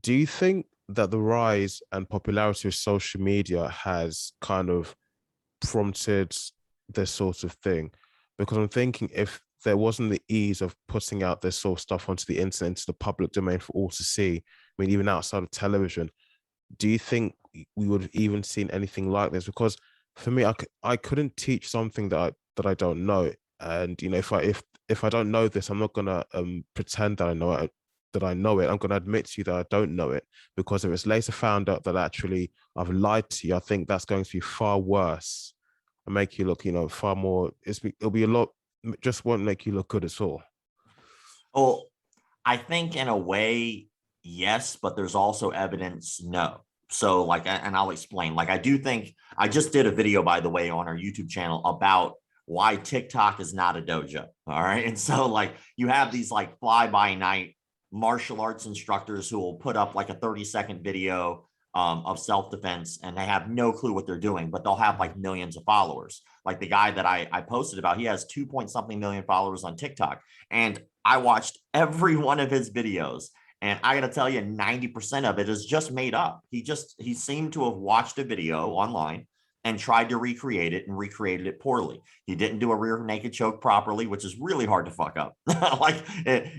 Do you think that the rise and popularity of social media has kind of prompted this sort of thing? Because I'm thinking if there wasn't the ease of putting out this sort of stuff onto the internet, into the public domain for all to see, I mean, even outside of television, do you think we would have even seen anything like this? Because for me, I couldn't teach something that I don't know. And you know, if I don't know this, I'm not gonna pretend that I know it. That I know it, I'm going to admit to you that I don't know it, because if it's later found out that actually I've lied to you, I think that's going to be far worse and make you look, you know, far more. It'll be a lot. Just won't make you look good at all. Well, I think in a way, yes, but there's also evidence no. So like, and I'll explain. Like, I do think I just did a video, by the way, on our YouTube channel about why TikTok is not a dojo. All right. And so like you have these like fly by night martial arts instructors who will put up like a 30-second video of self-defense, and they have no clue what they're doing, but they'll have like millions of followers. Like the guy that I posted about, he has 2 point something million followers on TikTok. And I watched every one of his videos. And I got to tell you, 90% of it is just made up. He seemed to have watched a video online and tried to recreate it and recreated it poorly. He didn't do a rear naked choke properly, which is really hard to fuck up. Like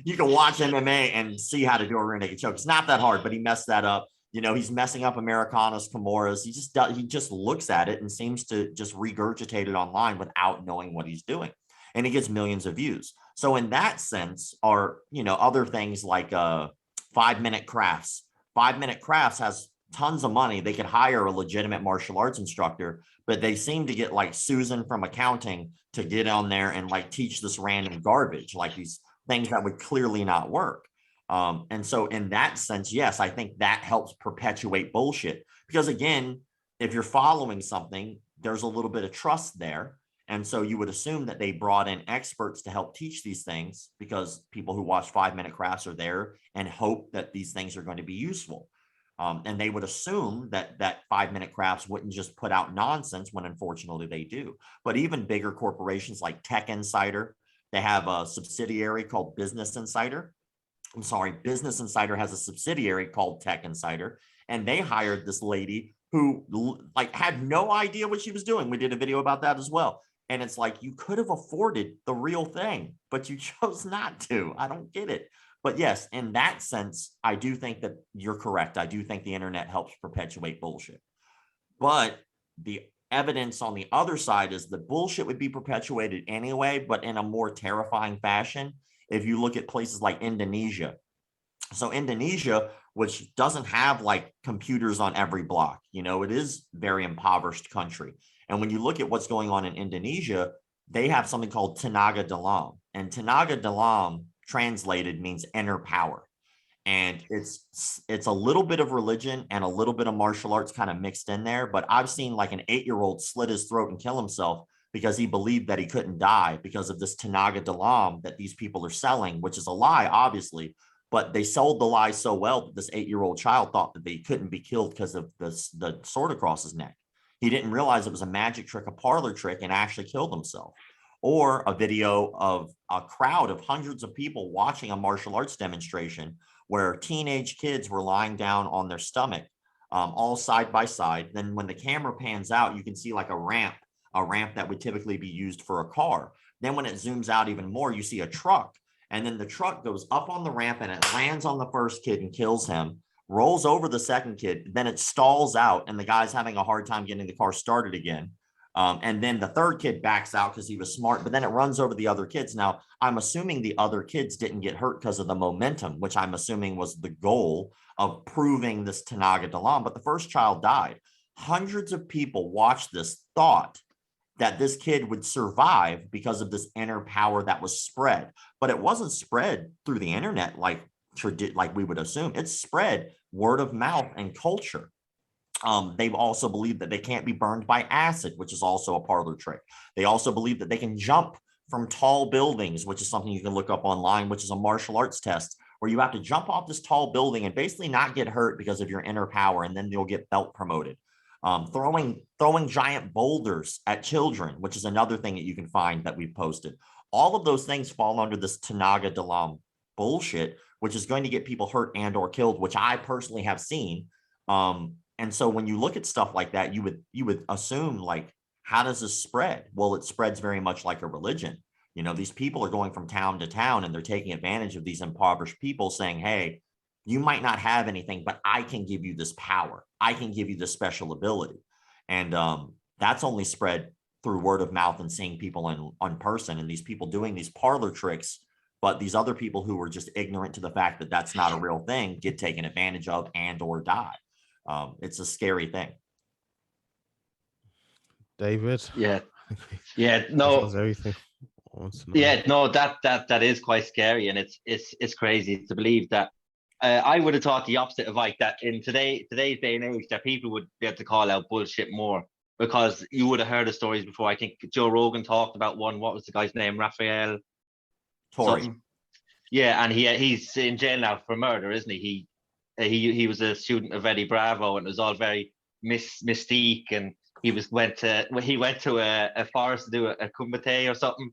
you can watch MMA and see how to do a rear naked choke. It's not that hard, but he messed that up. You know, he's messing up Americanas, Kimuras. He just looks at it and seems to just regurgitate it online without knowing what he's doing. And he gets millions of views. So in that sense, are, you know, other things like 5-minute crafts. 5-minute crafts has tons of money. They could hire a legitimate martial arts instructor, but they seem to get like Susan from accounting to get on there and like teach this random garbage, like these things that would clearly not work. And so in that sense, yes, I think that helps perpetuate bullshit, because again, if you're following something, there's a little bit of trust there. And so you would assume that they brought in experts to help teach these things, because people who watch 5-minute crafts are there and hope that these things are going to be useful. And they would assume that 5-minute crafts wouldn't just put out nonsense, when unfortunately they do. But even bigger corporations like Tech Insider, they have a subsidiary called Business Insider. I'm sorry, Business Insider has a subsidiary called Tech Insider, and they hired this lady who like had no idea what she was doing. We did a video about that as well. And it's like, you could have afforded the real thing, but you chose not to. I don't get it. But yes, in that sense, I do think that you're correct. I do think the internet helps perpetuate bullshit. But the evidence on the other side is that bullshit would be perpetuated anyway, but in a more terrifying fashion. If you look at places like Indonesia. So Indonesia, which doesn't have like computers on every block, you know, it is a very impoverished country. And when you look at what's going on in Indonesia, they have something called Tenaga Dalam. And Tenaga Dalam translated means inner power. And it's a little bit of religion and a little bit of martial arts kind of mixed in there. But I've seen like an 8-year-old slit his throat and kill himself because he believed that he couldn't die because of this Tenaga Dalam that these people are selling, which is a lie, obviously. But they sold the lie so well that this 8-year-old child thought that they couldn't be killed because of the sword across his neck. He didn't realize it was a magic trick, a parlor trick, and actually killed himself. Or a video of a crowd of hundreds of people watching a martial arts demonstration where teenage kids were lying down on their stomach, all side by side. Then when the camera pans out, you can see like a ramp that would typically be used for a car. Then when it zooms out even more, you see a truck. And then the truck goes up on the ramp and it lands on the first kid and kills him, rolls over the second kid. Then it stalls out and the guy's having a hard time getting the car started again. And then the third kid backs out because he was smart, but then it runs over the other kids. Now, I'm assuming the other kids didn't get hurt because of the momentum, which I'm assuming was the goal of proving this Tenaga Dalam. But the first child died. Hundreds of people watched this, thought that this kid would survive because of this inner power that was spread. But it wasn't spread through the internet like we would assume. It's spread word of mouth and culture. They've also believed that they can't be burned by acid, which is also a parlor trick. They also believe that they can jump from tall buildings, which is something you can look up online, which is a martial arts test where you have to jump off this tall building and basically not get hurt because of your inner power, and then you'll get belt promoted. Throwing giant boulders at children, which is another thing that you can find that we've posted. All of those things fall under this Tenaga Dalam bullshit, which is going to get people hurt and or killed, which I personally have seen. And so when you look at stuff like that, you would assume, like, how does this spread? Well, it spreads very much like a religion. You know, these people are going from town to town and they're taking advantage of these impoverished people, saying, hey, you might not have anything, but I can give you this power. I can give you this special ability. And that's only spread through word of mouth and seeing people in person, and these people doing these parlor tricks. But these other people who were just ignorant to the fact that that's not a real thing get taken advantage of and or die. It's a scary thing. David? Yeah. No. That's everything. Yeah, no, that is quite scary, and it's crazy to believe that. I would have thought the opposite of Ike, that in today's day and age, that people would be able to call out bullshit more, because you would have heard the stories before. I think Joe Rogan talked about one. What was the guy's name? Raphael Torrey. Yeah, and he's in jail now for murder, isn't he? He was a student of Eddie Bravo, and it was all very mystique, and he went to a forest to do a kumbate or something.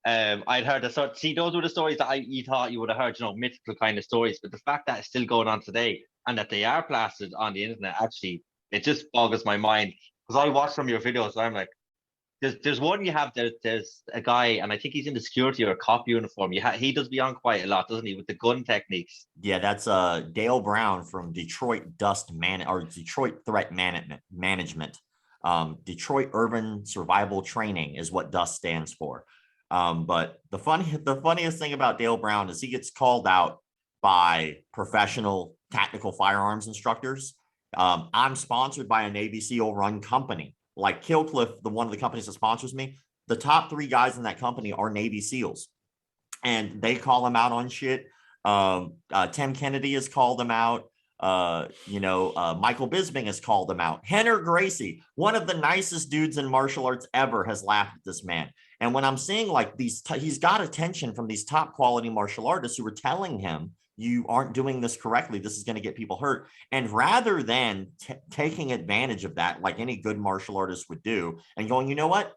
I'd heard the sort. See, those were the stories that you thought you would have heard, mythical kind of stories. But the fact that it's still going on today, and that they are plastered on the internet, actually, it just boggles my mind. Because I watch some of your videos, and I'm like, there's one you have. There's a guy, and I think he's in the security or cop uniform. He does be on quite a lot, doesn't he, with the gun techniques? Yeah, that's Dale Brown from Detroit Detroit Threat Management. Detroit Urban Survival Training is what DUST stands for. But the funniest thing about Dale Brown is he gets called out by professional tactical firearms instructors. I'm sponsored by a Navy SEAL run company. Like Killcliff, one of the companies that sponsors me, the top 3 guys in that company are Navy SEALs, and they call them out on shit. Tim Kennedy has called them out. Michael Bisping has called them out. Henner Gracie, one of the nicest dudes in martial arts ever, has laughed at this man. And when I'm seeing like he's got attention from these top quality martial artists who are telling him, you aren't doing this correctly, this is going to get people hurt. And rather than taking advantage of that, like any good martial artist would do, and going, you know what,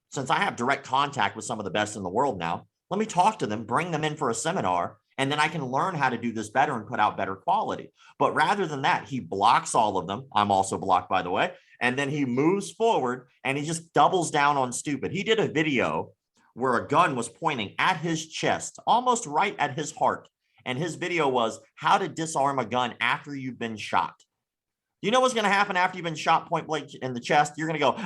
since I have direct contact with some of the best in the world now, let me talk to them, bring them in for a seminar, and then I can learn how to do this better and put out better quality. But rather than that, he blocks all of them. I'm also blocked, by the way. And then he moves forward and he just doubles down on stupid. He did a video where a gun was pointing at his chest, almost right at his heart. And his video was how to disarm a gun after you've been shot. You know what's going to happen after you've been shot point blank in the chest? You're going to go,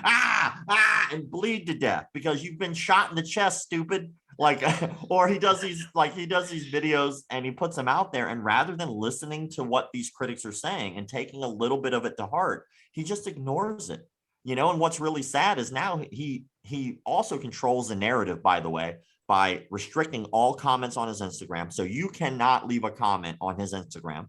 and bleed to death because you've been shot in the chest, stupid. Like, or he does these videos and he puts them out there. And rather than listening to what these critics are saying and taking a little bit of it to heart, he just ignores it. And what's really sad is now he also controls the narrative, by the way, by restricting all comments on his Instagram. So you cannot leave a comment on his Instagram.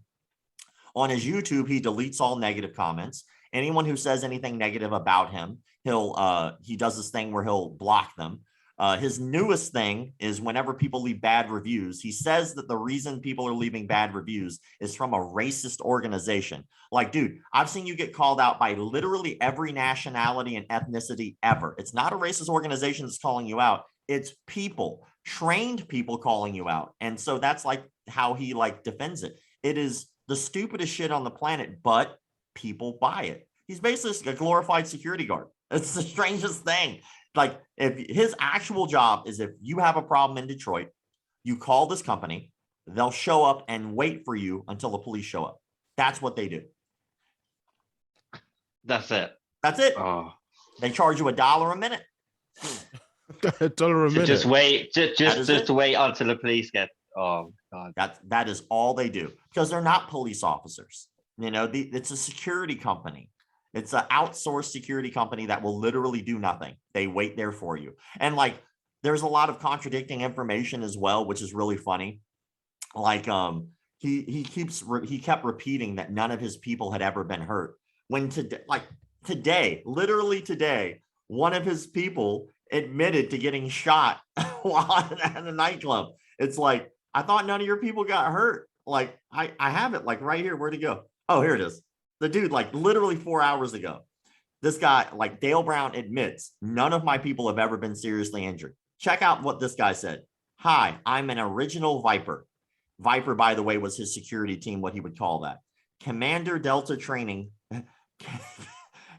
On his YouTube, he deletes all negative comments. Anyone who says anything negative about him, he does this thing where he'll block them. His newest thing is whenever people leave bad reviews, he says that the reason people are leaving bad reviews is from a racist organization. Like, dude, I've seen you get called out by literally every nationality and ethnicity ever. It's not a racist organization that's calling you out. It's people, trained people calling you out. And so that's like how he defends it. It is the stupidest shit on the planet, but people buy it. He's basically a glorified security guard. It's the strangest thing. Like, if his actual job is, if you have a problem in Detroit, you call this company, they'll show up and wait for you until the police show up. That's what they do. That's it. That's it. Oh. They charge you $1 a minute. $1 a minute. Just wait. Just to wait until the police get. Oh God. That is all they do, because they're not police officers. It's a security company. It's an outsourced security company that will literally do nothing. They wait there for you. And there's a lot of contradicting information as well, which is really funny. He kept repeating that none of his people had ever been hurt. When literally today, one of his people admitted to getting shot while at a nightclub. It's like, I thought none of your people got hurt. I have it right here. Where'd it go? Oh, here it is. The dude, literally 4 hours ago, this guy, Dale Brown, admits none of my people have ever been seriously injured. Check out what this guy said. Hi, I'm an original Viper. Viper, by the way, was his security team, what he would call that. Commander Delta Training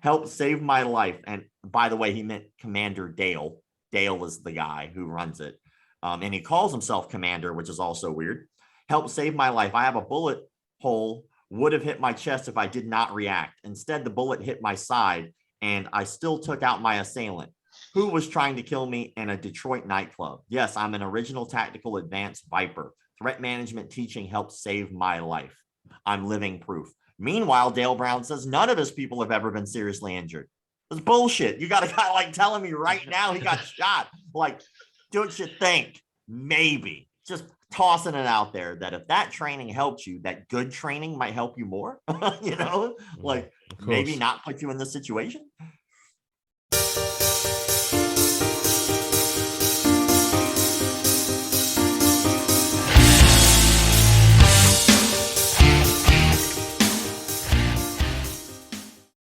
helped save my life. And by the way, he meant Commander Dale. Dale is the guy who runs it. And he calls himself Commander, which is also weird. Helped save my life. I have a bullet hole, would have hit my chest if I did not react. Instead, the bullet hit my side, and I still took out my assailant, who was trying to kill me in a Detroit nightclub. Yes, I'm an original tactical advanced Viper. Threat management teaching helped save my life. I'm living proof. Meanwhile, Dale Brown says none of his people have ever been seriously injured. It's bullshit. You got a guy like telling me right now he got shot. Like, don't you think maybe just tossing it out there that if that training helped you, that good training might help you more, you know, like maybe not put you in this situation.